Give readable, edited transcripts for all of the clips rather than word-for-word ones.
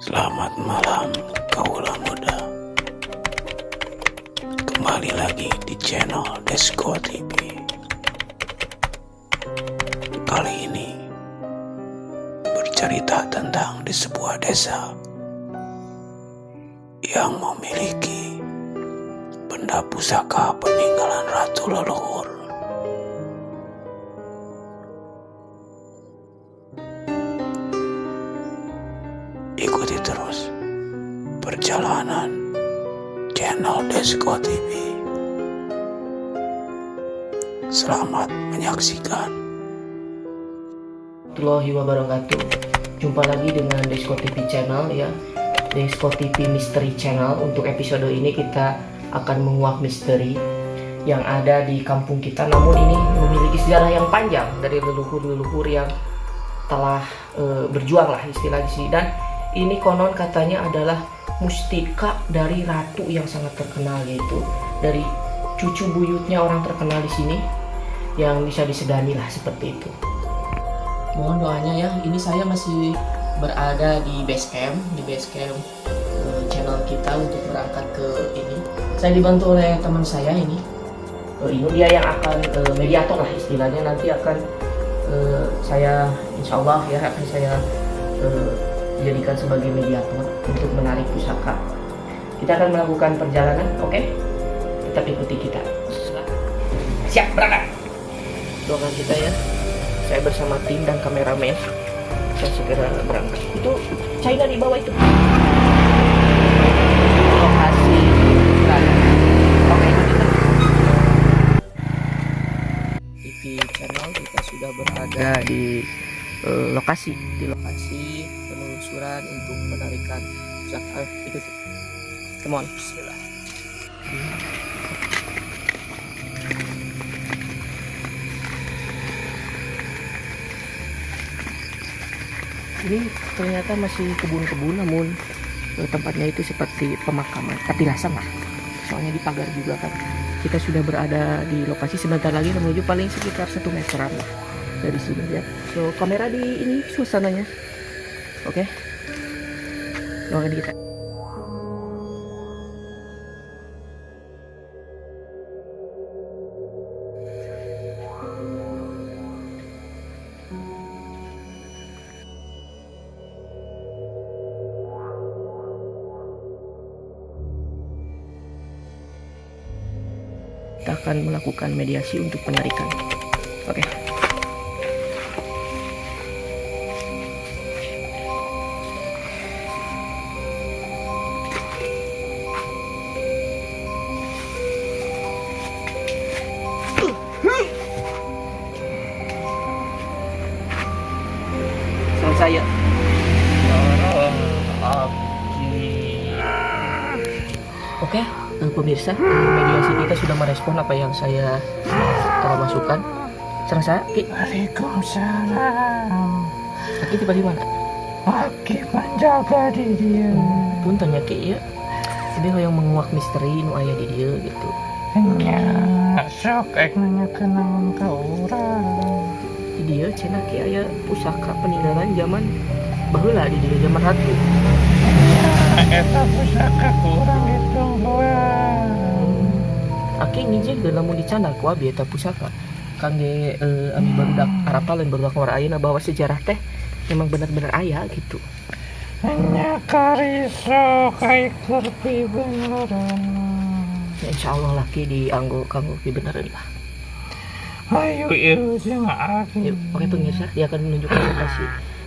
Selamat malam kaula muda. Kembali lagi di channel Desko TV. Kali ini bercerita tentang di sebuah desa yang memiliki benda pusaka peninggalan ratu leluhur. Ikuti terus perjalanan channel Desko TV. Selamat menyaksikan. Warahmatullahi wabarakatuh. Jumpa lagi dengan Desko TV channel ya. Desko TV Misteri Channel. Untuk episode ini kita akan menguak misteri yang ada di kampung kita, namun ini memiliki sejarah yang panjang dari leluhur-leluhur yang telah berjuang lah istilahnya sih. Dan ini konon katanya adalah mustika dari ratu yang sangat terkenal, yaitu dari cucu buyutnya orang terkenal di sini yang bisa disegani lah seperti itu. Mohon doanya ya. Ini saya masih berada di base camp, channel kita untuk berangkat ke ini. Saya dibantu oleh teman saya ini. Ini dia yang akan mediator lah istilahnya. Nanti akan saya insya Allah ya akan saya dijadikan sebagai mediator untuk menarik pusaka. Kita akan melakukan perjalanan, oke? Tetap ikuti kita. Siap, berangkat. Doakan kita ya. Saya bersama tim dan kameramen. Saya segera berangkat. Itu China di bawah itu. Lokasi berada. Oke, ikuti terus. TV channel kita sudah berada di lokasi penelusuran untuk menarikan pusaka. Ikuti. Come on. Bismillah. Ini ternyata masih kebun-kebun, namun tempatnya itu seperti pemakaman, tapi lasang lah. Soalnya di pagar juga kan. Kita sudah berada di lokasi, sebentar lagi menuju paling sekitar 1 meteran lah dari sini ya. So kamera di ini suasananya. Oke. Doakan kita. Kita akan melakukan mediasi untuk penarikan. Oke. Saya oke, pemirsa, mediasi kita sudah merespon apa yang saya telah masukkan. Serang saya, Ki. Waalaikumsalam. Ki tiba di mana? Aki menjaga di dia. Punten ya, Ki ya. Jadi yang menguak misteri nu aya di dia gitu. Nya sok ek nanya kenaon ka urang. Di dia cenah Ki aya pusaka peninggalan zaman baheula di dia zaman ratu. Eta pusaka kurang itu gua. Aki ngijin ge lamun dicandak ku abi eta pusaka. Kangge ami barudak Arapal dan barudak Muara Ayeuna bahwa sejarah teh memang benar-benar aya gitu. Nya kariso kai kerpi beneran. Ya, insya Allah laki dianggo kanggo beneran lah. Ayo ieu jeung aki. Yuk, oke pemirsa, dia akan menunjukkan lokasi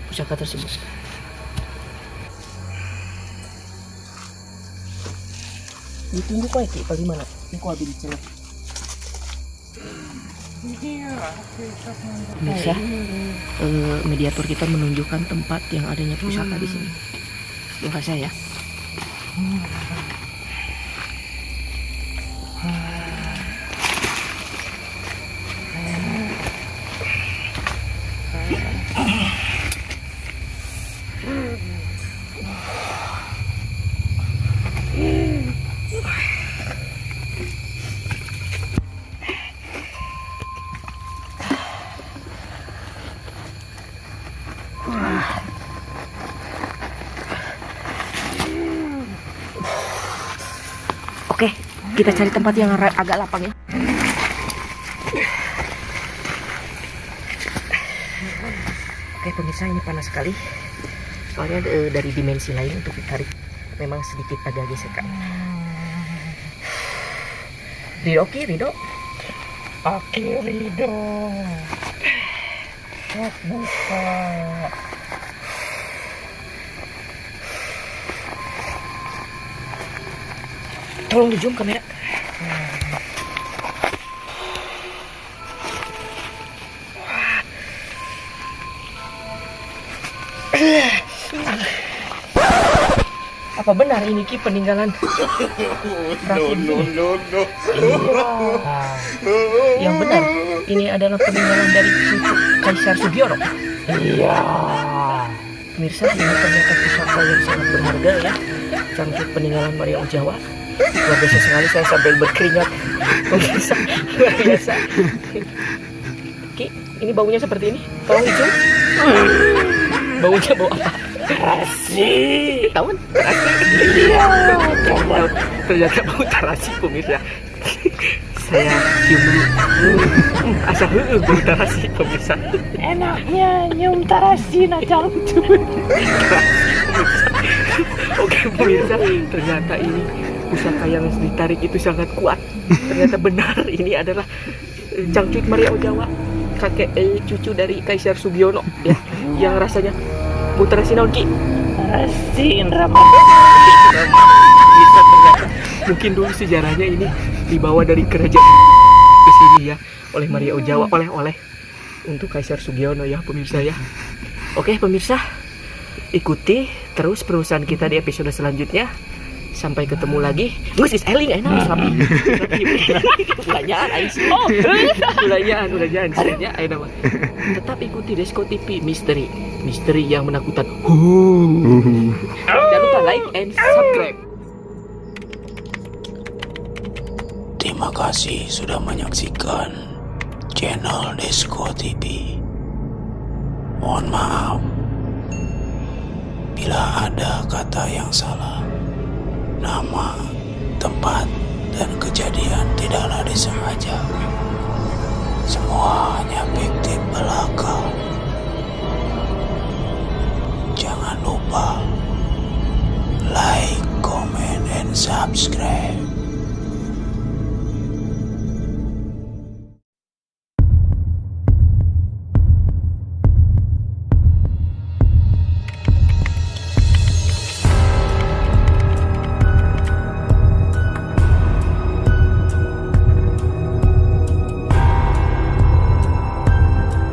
pusaka tersebut. Ditunjuk wae Ki, di mana? Ini ku abi dicenah. Iya, aki sok nanya. Pemirsa, mediator kita menunjukkan tempat yang adanya pusaka di sini. Doa saya ya. Kita cari tempat yang agak lapang ya. Oke pemirsa, ini panas sekali. Soalnya dari dimensi lain untuk ditarik memang sedikit agak gesekan. Ridho, Ridho. Oke, Ridho. Sok buka. Tolong di zoom kamera. Apa benar ini Ki peninggalan Ratu? No. Yang benar ini adalah peninggalan dari cucu Kaisar Sugiono. Iya. Pemirsa, ini ternyata pusaka yang sangat berharga ya. Cangcut peninggalan Maria Ojawa. Luar biasa sekali, saya sampai berkeringat. Pemirsa, luar biasa. Ki, ini baunya seperti ini. Tolong hijau. Baunya bau apa? Terasi. Tahu? Iya. Ternyata bau terasi pemirsa. Saya cium dulu. Asal bau terasi pemirsa. Enaknya nyium terasi nah cangcut. Oke pemirsa, ternyata ini pusaka yang ditarik itu sangat kuat. Ternyata benar ini adalah Cangcut Maria Ojawa, kakek cucu dari Kaisar Sugiono ya, yang rasanya putra Sinaun Ki. Terasi Indra Bisa ternyata mungkin dulu sejarahnya ini dibawa dari kerajaan ke sini ya oleh Maria Ojawa, oleh untuk Kaisar Sugiono ya pemirsa ya. Oke pemirsa, ikuti terus perusahaan kita di episode selanjutnya. Sampai ketemu lagi. Gus eling enak rapi. Ulangan saja ayo nama. Tetap ikuti Desko TV Misteri yang menakutkan. Jangan lupa like and subscribe. Terima kasih sudah menyaksikan channel Desko TV. Mohon maaf bila ada kata yang salah. Nama, tempat, dan kejadian tidaklah disengaja. Semua hanya fiktif belaka. Jangan lupa like, comment, and subscribe.